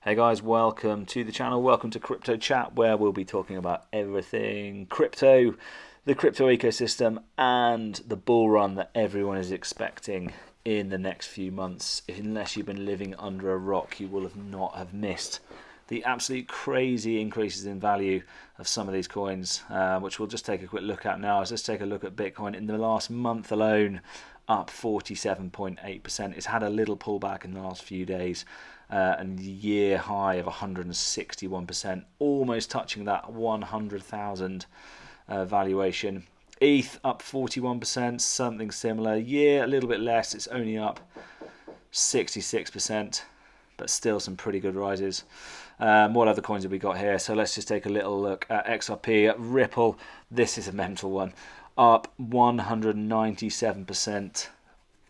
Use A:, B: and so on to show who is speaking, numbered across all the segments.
A: Hey guys, welcome to the channel, welcome to Crypto Chat, where we'll be talking about everything crypto, the crypto ecosystem, and the bull run that everyone is expecting in the next few months. Unless you've been living under a rock, you will not have missed the absolute crazy increases in value of some of these coins, which we'll just take a quick look at now. Let's take a look at Bitcoin. In the last month alone, up 47.8%. It's had a little pullback in the last few days, and the year high of 161%, almost touching that 100,000 valuation. ETH up 41%, something similar. Year a little bit less, it's only up 66%, but still some pretty good rises. What other coins have we got here? So let's just take a little look at XRP, at Ripple. This is a mental one, up 197%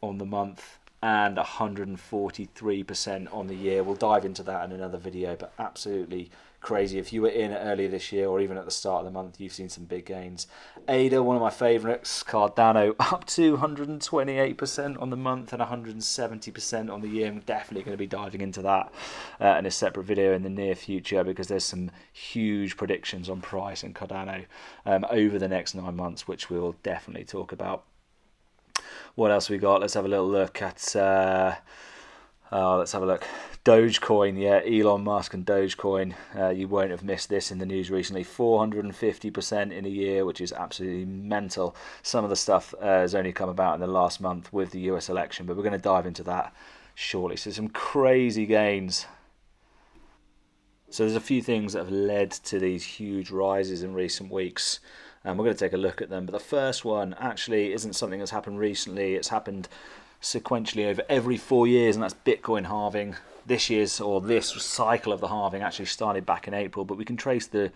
A: on the month and 143% on the year. We'll dive into that in another video, but absolutely crazy. If you were in earlier this year or even at the start of the month, you've seen some big gains. ADA, one of my favourites, Cardano, up 228% on the month and 170% on the year. I'm definitely going to be diving into that in a separate video in the near future, because there's some huge predictions on price and Cardano over the next 9 months, which we'll definitely talk about. What else we got? Let's have a little look at Dogecoin. Yeah, Elon Musk and Dogecoin. You won't have missed this in the news recently. 450% in a year, which is absolutely mental. Some of the stuff has only come about in the last month with the US election, but we're going to dive into that shortly. So some crazy gains. So there's a few things that have led to these huge rises in recent weeks, and we're going to take a look at them. But the first one actually isn't something that's happened recently. It's happened sequentially over every 4 years, and that's Bitcoin halving. This cycle of the halving actually started back in April, but we can trace the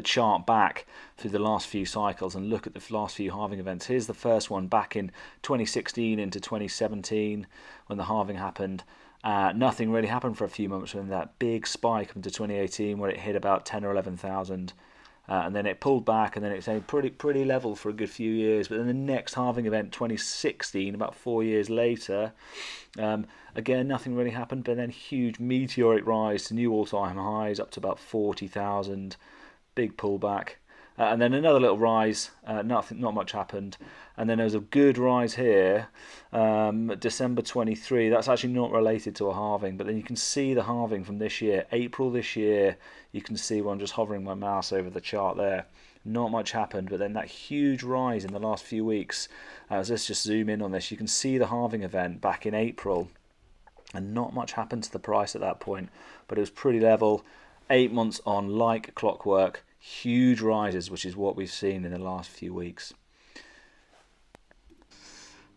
A: chart back through the last few cycles and look at the last few halving events. Here's the first one back in 2016 into 2017 when the halving happened. Nothing really happened for a few months, when that big spike into 2018 where it hit about 10 or 11,000. And then it pulled back, and then it stayed pretty level for a good few years. But then the next halving event, 2016, about 4 years later, again, nothing really happened. But then huge meteoric rise to new all-time highs, up to about 40,000. Big pullback. And then another little rise, not much happened. And then there was a good rise here, December 23. That's actually not related to a halving, but then you can see the halving from this year, April this year. You can see where I'm just hovering my mouse over the chart there. Not much happened, but then that huge rise in the last few weeks. Let's just zoom in on this. You can see the halving event back in April, and not much happened to the price at that point, but it was pretty level. 8 months on, like clockwork. Huge rises, which is what we've seen in the last few weeks.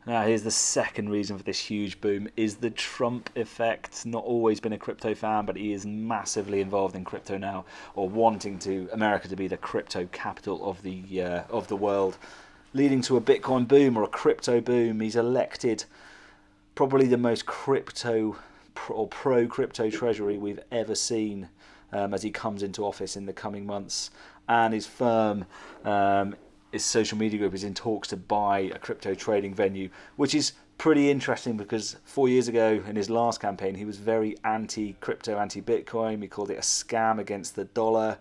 A: Now, here's the second reason for this huge boom, is the Trump effect. Not always been a crypto fan, but he is massively involved in crypto now, or wanting America to be the crypto capital of the world, leading to a Bitcoin boom or a crypto boom. He's elected probably the most crypto or pro-crypto treasury we've ever seen, as he comes into office in the coming months. And his firm, his social media group, is in talks to buy a crypto trading venue, which is pretty interesting, because 4 years ago in his last campaign he was very anti-crypto, anti-Bitcoin. He called it a scam against the dollar,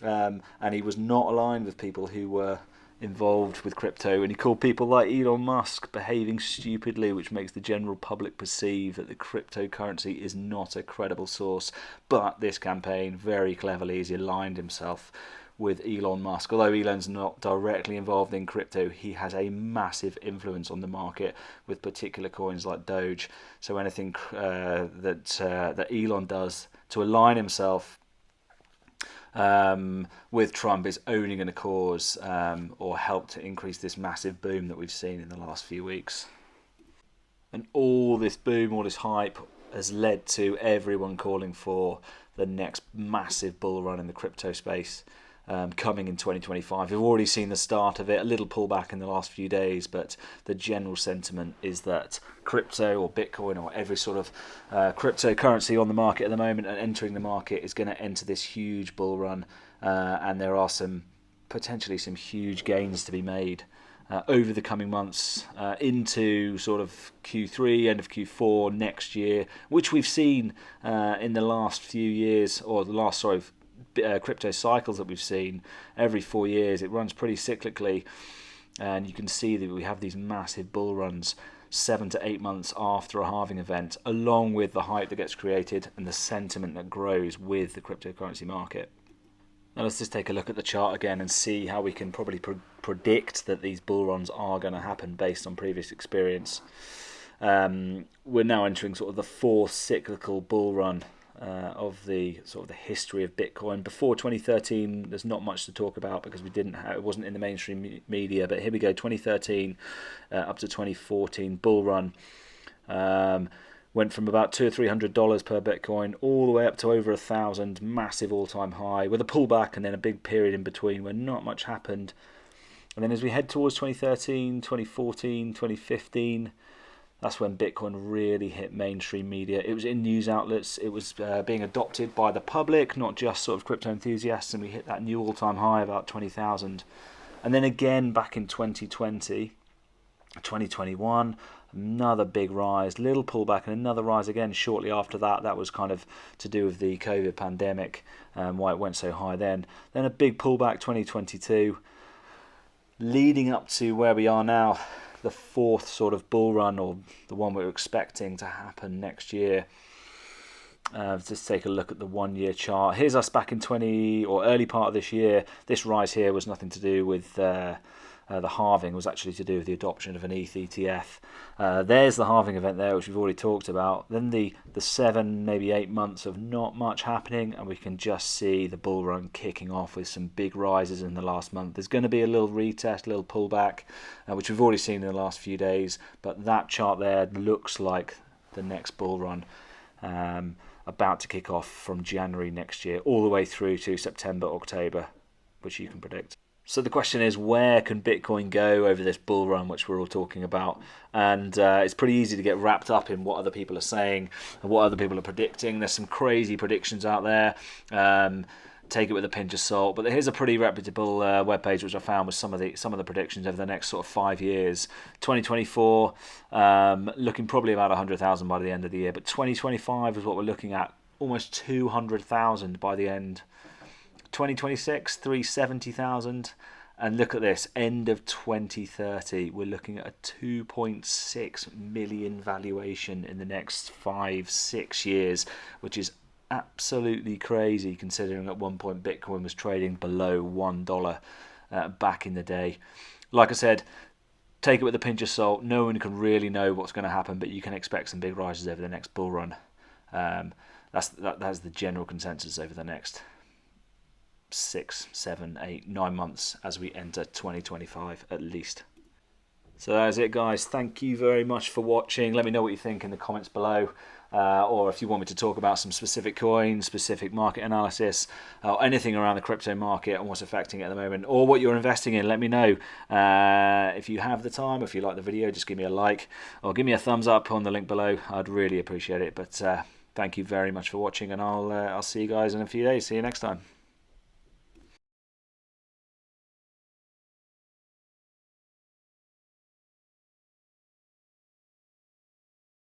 A: and he was not aligned with people who were involved with crypto, and he called people like Elon Musk behaving stupidly, which makes the general public perceive that the cryptocurrency is not a credible source. But this campaign, very cleverly, has aligned himself with Elon Musk. Although Elon's not directly involved in crypto, he has a massive influence on the market with particular coins like Doge. So anything that Elon does to align himself with Trump is only going to cause or help to increase this massive boom that we've seen in the last few weeks. And all this boom, all this hype, has led to everyone calling for the next massive bull run in the crypto space coming in 2025. We've already seen the start of it, a little pullback in the last few days, but the general sentiment is that crypto or Bitcoin or every sort of cryptocurrency on the market at the moment and entering the market is going to enter this huge bull run, and there are potentially some huge gains to be made over the coming months into sort of Q3, end of Q4 next year, which we've seen in the last few years, or the last crypto cycles that we've seen every 4 years. It runs pretty cyclically, and you can see that we have these massive bull runs 7 to 8 months after a halving event, along with the hype that gets created and the sentiment that grows with the cryptocurrency market. Now let's just take a look at the chart again and see how we can probably predict that these bull runs are going to happen based on previous experience. We're now entering sort of the fourth cyclical bull run of the sort of the history of Bitcoin. Before 2013, there's not much to talk about because it wasn't in the mainstream media. But here we go, 2013 up to 2014 bull run. Went from about $200 or $300 per Bitcoin all the way up to over 1,000, massive all-time high, with a pullback and then a big period in between where not much happened. And then as we head towards 2013, 2014, 2015, that's when Bitcoin really hit mainstream media. It was in news outlets. It was being adopted by the public, not just sort of crypto enthusiasts, and we hit that new all-time high, about 20,000. And then again back in 2020, 2021, another big rise, little pullback, and another rise again shortly after that. That was kind of to do with the COVID pandemic, why it went so high then. Then a big pullback 2022, leading up to where we are now, the fourth sort of bull run, or the one we're expecting to happen next year. Just take a look at the 1 year chart. Here's us back in early part of this year. This rise here was nothing to do with the halving. It was actually to do with the adoption of an ETH ETF. There's the halving event there, which we've already talked about. Then the 7, maybe 8 months of not much happening, and we can just see the bull run kicking off with some big rises in the last month. There's going to be a little retest, a little pullback, which we've already seen in the last few days. But that chart there looks like the next bull run, about to kick off from January next year, all the way through to September, October, which you can predict. So the question is, where can Bitcoin go over this bull run, which we're all talking about? And it's pretty easy to get wrapped up in what other people are saying and what other people are predicting. There's some crazy predictions out there. Take it with a pinch of salt. But here's a pretty reputable webpage which I found with some of the predictions over the next sort of 5 years. 2024, looking probably about 100,000 by the end of the year. But 2025 is what we're looking at, almost 200,000 by the end. 2026, 370,000, and look at this, end of 2030, we're looking at a 2.6 million valuation in the next 5-6 years, which is absolutely crazy considering at one point Bitcoin was trading below $1 back in the day. Like I said, take it with a pinch of salt. No one can really know what's going to happen, but you can expect some big rises over the next bull run. That's the general consensus over the next 6, 7, 8, 9 months as we enter 2025 at least. So that's it, guys. Thank you very much for watching. Let me know what you think in the comments below, or if you want me to talk about some specific coins, specific market analysis, or anything around the crypto market and what's affecting it at the moment, or what you're investing in. Let me know. If you have the time, if you like the video, just give me a like or give me a thumbs up on the link below. I'd really appreciate it. But thank you very much for watching, and I'll see you guys in a few days. See you next time.